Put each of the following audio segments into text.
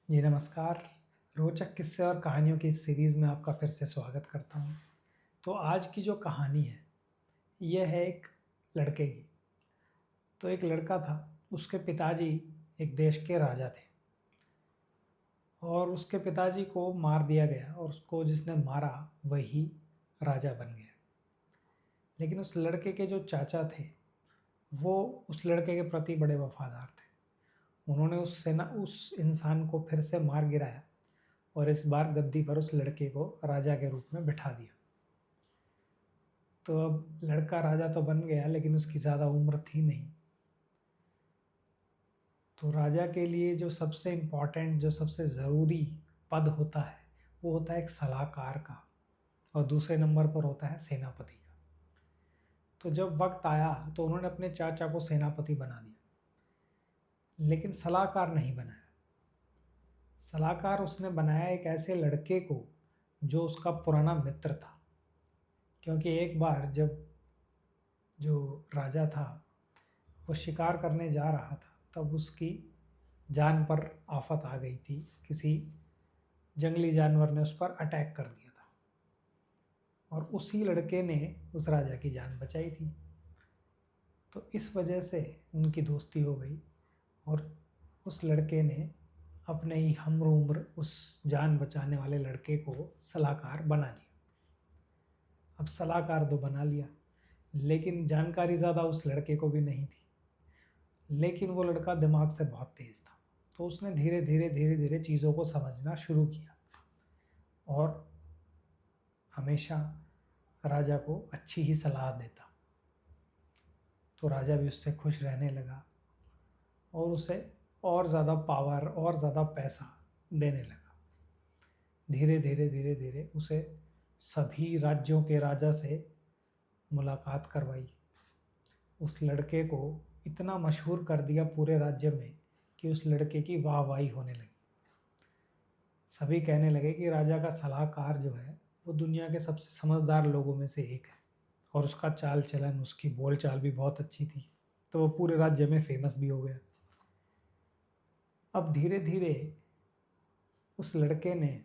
जी नमस्कार। रोचक किस्से और कहानियों की इस सीरीज़ में आपका फिर से स्वागत करता हूँ। तो आज की जो कहानी है, ये है एक लड़के की। तो एक लड़का था, उसके पिताजी एक देश के राजा थे और उसके पिताजी को मार दिया गया और उसको जिसने मारा वही राजा बन गया। लेकिन उस लड़के के जो चाचा थे, वो उस लड़के के प्रति बड़े वफादार थे। उन्होंने उस इंसान को फिर से मार गिराया और इस बार गद्दी पर उस लड़के को राजा के रूप में बिठा दिया। तो अब लड़का राजा तो बन गया, लेकिन उसकी ज़्यादा उम्र थी नहीं। तो राजा के लिए जो सबसे इम्पोर्टेंट, जो सबसे ज़रूरी पद होता है, वो होता है एक सलाहकार का, और दूसरे नंबर पर होता है सेनापति का। तो जब वक्त आया तो उन्होंने अपने चाचा को सेनापति बना दिया, लेकिन सलाहकार नहीं बनाया। सलाहकार उसने बनाया एक ऐसे लड़के को जो उसका पुराना मित्र था। क्योंकि एक बार जब जो राजा था वो शिकार करने जा रहा था, तब उसकी जान पर आफत आ गई थी। किसी जंगली जानवर ने उस पर अटैक कर दिया था और उसी लड़के ने उस राजा की जान बचाई थी। तो इस वजह से उनकी दोस्ती हो गई और उस लड़के ने अपने ही हमर उम्र उस जान बचाने वाले लड़के को सलाहकार बना लिया। अब सलाहकार तो बना लिया, लेकिन जानकारी ज़्यादा उस लड़के को भी नहीं थी। लेकिन वो लड़का दिमाग से बहुत तेज़ था, तो उसने धीरे धीरे चीज़ों को समझना शुरू किया और हमेशा राजा को अच्छी ही सलाह देता। तो राजा भी उससे खुश रहने लगा और उसे और ज़्यादा पावर और ज़्यादा पैसा देने लगा। धीरे धीरे उसे सभी राज्यों के राजा से मुलाकात करवाई। उस लड़के को इतना मशहूर कर दिया पूरे राज्य में कि उस लड़के की वाहवाही होने लगी। सभी कहने लगे कि राजा का सलाहकार जो है वो दुनिया के सबसे समझदार लोगों में से एक है, और उसका चाल चलन, उसकी बोल चाल भी बहुत अच्छी थी। तो वो पूरे राज्य में फेमस भी हो गया। अब धीरे धीरे उस लड़के ने,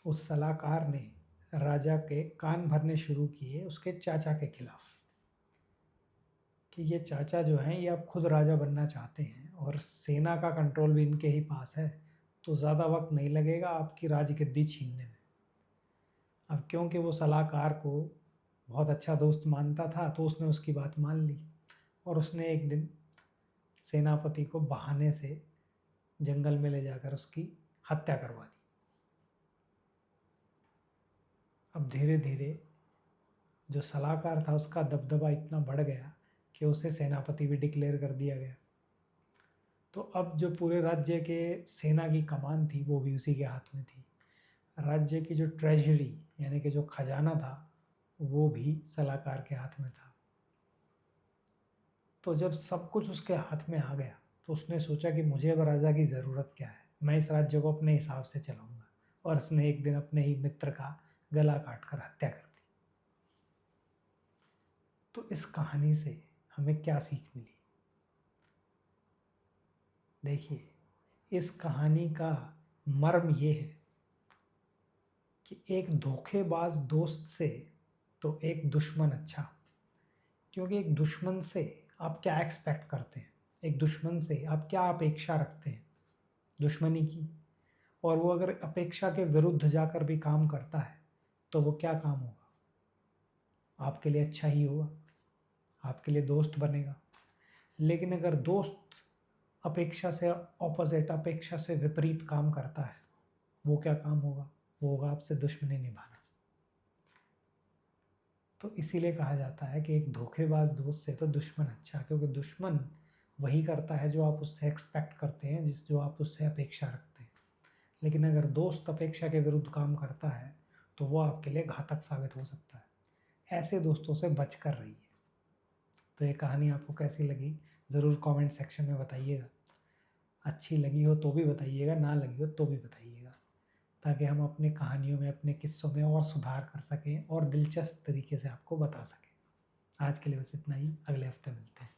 उस सलाहकार ने राजा के कान भरने शुरू किए उसके चाचा के खिलाफ, कि ये चाचा जो हैं ये अब खुद राजा बनना चाहते हैं और सेना का कंट्रोल भी इनके ही पास है, तो ज़्यादा वक्त नहीं लगेगा आपकी राजगद्दी छीनने में। अब क्योंकि वो सलाहकार को बहुत अच्छा दोस्त मानता था, तो उसने उसकी बात मान ली और उसने एक दिन सेनापति को बहाने से जंगल में ले जाकर उसकी हत्या करवा दी। अब धीरे धीरे जो सलाहकार था उसका दबदबा इतना बढ़ गया कि उसे सेनापति भी डिक्लेयर कर दिया गया। तो अब जो पूरे राज्य के सेना की कमान थी वो भी उसी के हाथ में थी। राज्य की जो ट्रेजरी यानी कि जो खजाना था वो भी सलाहकार के हाथ में था। तो जब सब कुछ उसके हाथ में आ गया तो उसने सोचा कि मुझे अब राजा की ज़रूरत क्या है, मैं इस राज्य को अपने हिसाब से चलाऊंगा। और उसने एक दिन अपने ही मित्र का गला काट कर हत्या कर दी। तो इस कहानी से हमें क्या सीख मिली? देखिए, इस कहानी का मर्म ये है कि एक धोखेबाज दोस्त से तो एक दुश्मन अच्छा। क्योंकि एक दुश्मन से आप क्या एक्सपेक्ट करते हैं, एक दुश्मन से आप क्या अपेक्षा रखते हैं दुश्मनी की, और वो अगर अपेक्षा के विरुद्ध जाकर भी काम करता है तो वो क्या काम होगा? आपके लिए अच्छा ही होगा, आपके लिए दोस्त बनेगा। लेकिन अगर दोस्त अपेक्षा से ऑपोजिट, अपेक्षा से विपरीत काम करता है, वो क्या काम होगा? वो होगा आपसे दुश्मनी निभाना। तो इसीलिए कहा जाता है कि एक धोखेबाज दोस्त से तो दुश्मन अच्छा, क्योंकि दुश्मन वही करता है जो आप उससे एक्सपेक्ट करते हैं, जो आप उससे अपेक्षा रखते हैं। लेकिन अगर दोस्त अपेक्षा के विरुद्ध काम करता है तो वो आपके लिए घातक साबित हो सकता है। ऐसे दोस्तों से बच कर रहिए। तो ये कहानी आपको कैसी लगी ज़रूर कमेंट सेक्शन में बताइएगा। अच्छी लगी हो तो भी बताइएगा, ना लगी हो तो भी बताइएगा, ताकि हम अपने कहानियों में, अपने किस्सों में और सुधार कर सकें और दिलचस्प तरीके से आपको बता सकें। आज के लिए बस इतना ही, अगले हफ्ते मिलते हैं।